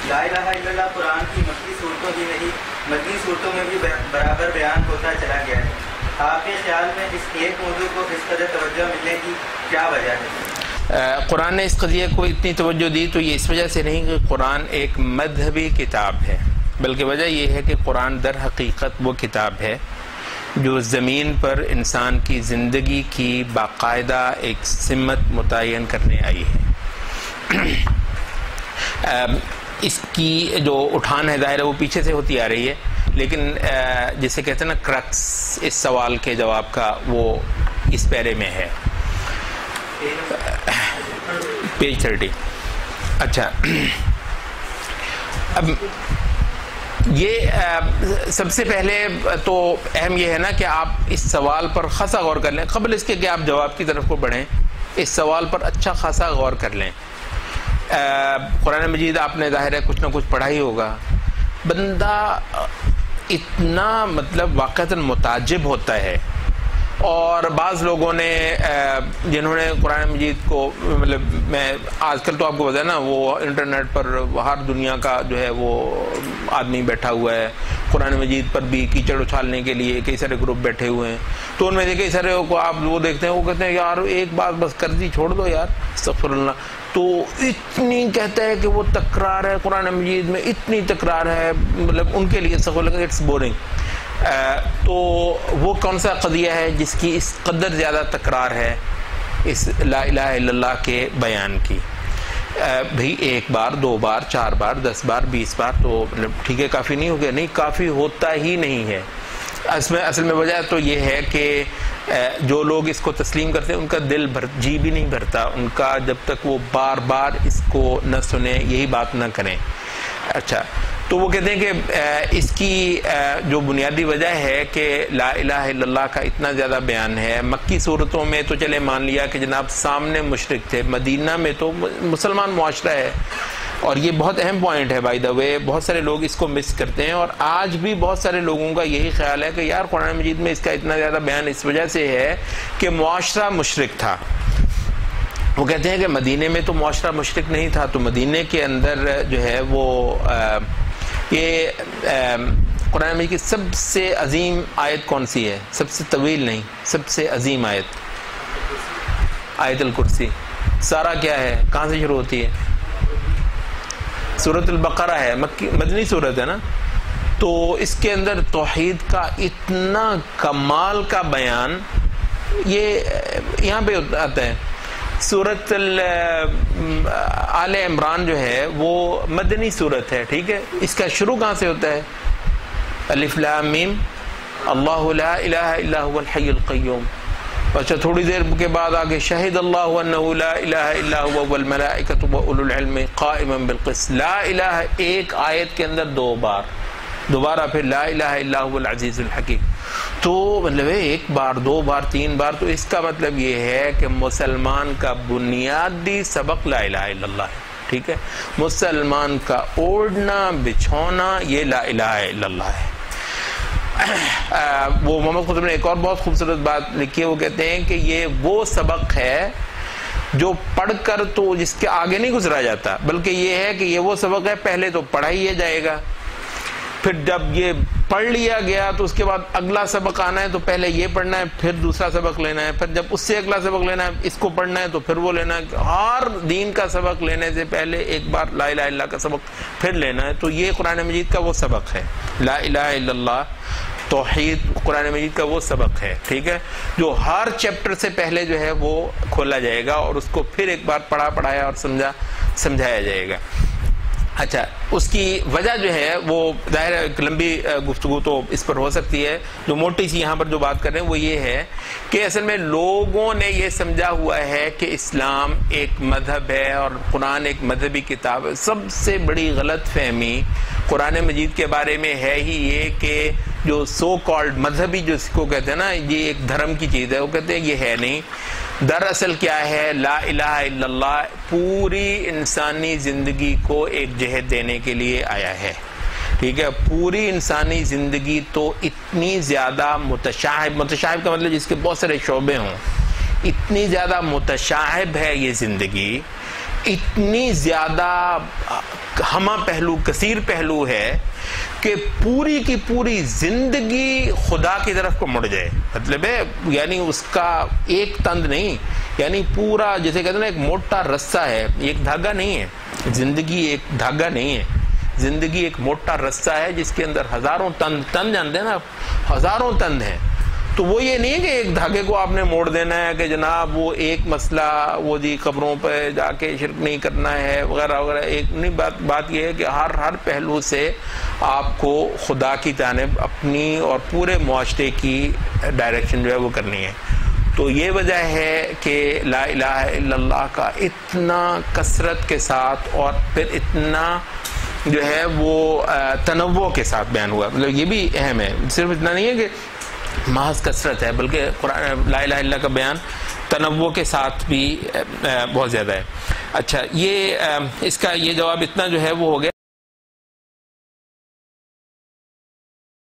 لا الہ الا اللہ قرآن کی مکی صورتوں ہی نہیں مدنی صورتوں میں بھی برابر بیان ہوتا چلا گیا ہے. آپ کے خیال میں اس ایک موضوع کو اس قدر توجہ ملنے کی کیا وجہ ہے؟ قرآن نے اس قضیے کو اتنی توجہ دی تو یہ اس وجہ سے نہیں کہ قرآن ایک مذہبی کتاب ہے، بلکہ وجہ یہ ہے کہ قرآن در حقیقت وہ کتاب ہے جو زمین پر انسان کی زندگی کی باقاعدہ ایک سمت متعین کرنے آئی ہے. اس کی جو اٹھان ہے ظاہر ہے وہ پیچھے سے ہوتی آ رہی ہے، لیکن جسے کہتے ہیں نا کرکس اس سوال کے جواب کا، وہ اس پیرے میں ہے. پیج 30. اچھا، اب یہ سب سے پہلے تو اہم یہ ہے نا کہ آپ اس سوال پر خاصا غور کر لیں قبل اس کے کہ آپ جواب کی طرف کو بڑھیں. اس سوال پر اچھا خاصا غور کر لیں. قرآن مجید آپ نے ظاہر ہے کچھ نہ کچھ پڑھا ہی ہوگا. بندہ اتنا مطلب واقعتاً متعجب ہوتا ہے، اور بعض لوگوں نے جنہوں نے قرآن مجید کو مطلب میں آج کل تو آپ کو پتا ہے نا وہ انٹرنیٹ پر ہر دنیا کا جو ہے وہ آدمی بیٹھا ہوا ہے، قرآن مجید پر بھی کیچڑ اچھالنے کے لیے کئی سارے گروپ بیٹھے ہوئے ہیں. تو ان میں سے کئی سارے کو آپ وہ دیکھتے ہیں، وہ کہتے ہیں یار ایک بات بس کر دی چھوڑ دو یار استغفر اللہ. تو اتنی کہتا ہے کہ وہ تکرار ہے قرآن مجید میں، اتنی تکرار ہے مطلب ان کے لیے اٹس بورنگ. تو وہ کون سا قضیہ ہے جس کی اس قدر زیادہ تکرار ہے اس لا الہ الا اللہ کے بیان کی؟ بھئی ایک بار، دو بار، 4 بار، 10 بار، 20 بار تو مطلب ٹھیک ہے کافی نہیں ہو گیا؟ نہیں، کافی ہوتا ہی نہیں ہے. اصل میں وجہ تو یہ ہے کہ جو لوگ اس کو تسلیم کرتے ہیں ان کا دل جی بھی نہیں بھرتا ان کا جب تک وہ بار بار اس کو نہ سنیں، یہی بات نہ کریں. اچھا، تو وہ کہتے ہیں کہ اس کی جو بنیادی وجہ ہے کہ لا الہ الا اللہ کا اتنا زیادہ بیان ہے. مکی صورتوں میں تو چلے مان لیا کہ جناب سامنے مشرک تھے، مدینہ میں تو مسلمان معاشرہ ہے. اور یہ بہت اہم پوائنٹ ہے بائی دا وے، بہت سارے لوگ اس کو مس کرتے ہیں، اور آج بھی بہت سارے لوگوں کا یہی خیال ہے کہ یار قرآن مجید میں اس کا اتنا زیادہ بیان اس وجہ سے ہے کہ معاشرہ مشرک تھا. وہ کہتے ہیں کہ مدینے میں تو معاشرہ مشرک نہیں تھا، تو مدینے کے اندر جو ہے وہ یہ قرآن مجید کی سب سے عظیم آیت کون سی ہے؟ سب سے طویل نہیں، سب سے عظیم آیت آیت الکرسی. سارا کیا ہے؟ کہاں سے شروع ہوتی ہے؟ سورۃ البقرہ ہے، مدنی سورت ہے نا. تو اس کے اندر توحید کا اتنا کمال کا بیان یہ یہاں پہ آتا ہے. سورۃ آل عمران جو ہے وہ مدنی سورت ہے، ٹھیک ہے. اس کا شروع کہاں سے ہوتا ہے؟ الف لام میم اللہ لا الہ الا هو الحی القیوم. اچھا، تھوڑی دیر کے بعد آگے شہد اللہ انہ لا الہ الا هو والملائکۃ واولو العلم قائما بالقسط. لا الہ ایک آیت کے اندر 2 بار، دوبارہ پھر لا الہ الا هو العزیز الحکیم. تو مطلب ایک بار، 2 بار، 3 بار. تو اس کا مطلب یہ ہے کہ مسلمان کا بنیادی سبق لا الہ الا اللہ ہے، ٹھیک ہے. مسلمان کا اوڑھنا بچھونا یہ لا الہ الا اللہ ہے. وہ محمد قطب نے ایک اور بہت خوبصورت بات لکھی ہے، وہ کہتے ہیں کہ یہ وہ سبق ہے جو پڑھ کر تو جس کے آگے نہیں گزرا جاتا، بلکہ یہ ہے کہ یہ وہ سبق ہے پہلے تو پڑھا ہی جائے گا، پھر جب یہ پڑھ لیا گیا تو اس کے بعد اگلا سبق آنا ہے تو پہلے یہ پڑھنا ہے، پھر دوسرا سبق لینا ہے، پھر جب اس سے اگلا سبق لینا ہے اس کو پڑھنا ہے تو پھر وہ لینا ہے. ہر دین کا سبق لینے سے پہلے ایک بار لا الہ الا اللہ کا سبق پھر لینا ہے. تو یہ قرآن مجید کا وہ سبق ہے، لا الہ الا اللہ توحید قرآن مجید کا وہ سبق ہے، ٹھیک ہے، جو ہر چیپٹر سے پہلے جو ہے وہ کھولا جائے گا اور اس کو پھر ایک بار پڑھایا اور سمجھایا جائے گا. اچھا، اس کی وجہ جو ہے وہ ظاہر ہے ایک لمبی گفتگو تو اس پر ہو سکتی ہے. جو موٹی سی یہاں پر جو بات کر رہے ہیں وہ یہ ہے کہ اصل میں لوگوں نے یہ سمجھا ہوا ہے کہ اسلام ایک مذہب ہے اور قرآن ایک مذہبی کتاب ہے. سب سے بڑی غلط فہمی قرآن مجید کے بارے میں ہے ہی یہ کہ جو سو کالڈ مذہبی جو اس کو کہتے ہیں نا یہ ایک دھرم کی چیز ہے، وہ کہتے ہیں یہ ہے نہیں. دراصل کیا ہے؟ لا الہ الا اللہ پوری انسانی زندگی کو ایک جہت دینے کے لیے آیا ہے، ٹھیک ہے. پوری انسانی زندگی تو اتنی زیادہ متشعب کا مطلب جس کے بہت سارے شعبے ہوں، اتنی زیادہ متشعب ہے یہ زندگی اتنی زیادہ ہمہ پہلو کثیر پہلو ہے کہ پوری کی پوری زندگی خدا کی طرف کو مڑ جائے. مطلب ہے یعنی اس کا ایک تند نہیں, یعنی پورا جیسے کہتے ہیں نا ایک موٹا رسہ ہے, ایک دھاگا نہیں ہے. زندگی ایک دھاگا نہیں ہے, زندگی ایک موٹا رسہ ہے جس کے اندر ہزاروں تند جانتے ہیں نا, ہزاروں تند ہیں. تو وہ یہ نہیں ہے کہ ایک دھاگے کو آپ نے موڑ دینا ہے کہ جناب وہ ایک مسئلہ وہ جی قبروں پہ جا کے شرک نہیں کرنا ہے وغیرہ وغیرہ. ایک نہیں, بات یہ ہے کہ ہر پہلو سے آپ کو خدا کی جانب اپنی اور پورے معاشرے کی ڈائریکشن جو ہے وہ کرنی ہے. تو یہ وجہ ہے کہ لا الہ الا اللہ کا اتنا کثرت کے ساتھ اور پھر اتنا جو ہے وہ تنوع کے ساتھ بیان ہوا. مطلب یہ بھی اہم ہے, صرف اتنا نہیں ہے کہ محض کثرت ہے, بلکہ قرآن لا الہ الا اللہ کا بیان تنوع کے ساتھ بھی بہت زیادہ ہے. اچھا, یہ اس کا یہ جواب اتنا جو ہے وہ ہو گیا.